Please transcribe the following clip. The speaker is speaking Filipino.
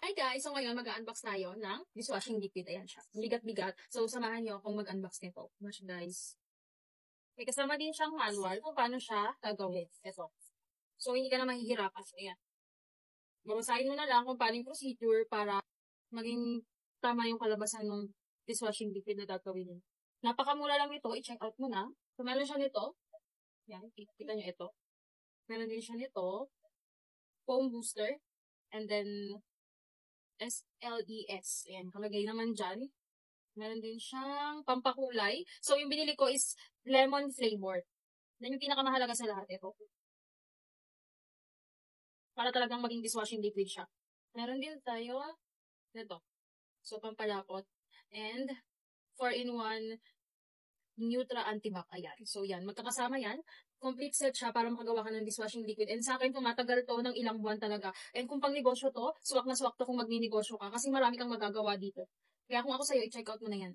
Hi guys! So ngayon mag-unbox tayo ng dishwashing liquid. Ayan siya. Bigat-bigat. So samahan niyo akong mag-unbox nito. Much guys. May kasama din siyang manual kung paano siya gagawin. Ito. So hindi ka na mahihirapan. Ayan. Babasahin mo na lang kung paano yung procedure para maging tama yung kalabasan ng dishwashing liquid na gagawin niyo. Napakamura lang ito. I-check out mo na. So meron siya nito. Ayan. Kita niyo ito. Meron din siya nito. Foam booster. And then SLES. Ayan, kalagay naman dyan. Meron din siyang pampakulay. So, yung binili ko is lemon flavor. Then, yung pinakamahalaga sa lahat, ito. Para talagang maging dishwashing liquid siya. Meron din tayo, ito. So, pampalapot. And, 4-in-1 Neutra Antibac. Ayan. So, yan. Magkakasama yan. Complete set siya para makagawa ka ng dishwashing liquid. And sa akin, tumatagal to ng ilang buwan talaga. And kung pang negosyo to, swak na swak to kung magninegosyo ka. Kasi marami kang magagawa dito. Kaya kung ako sa'yo, i-check out mo na yan.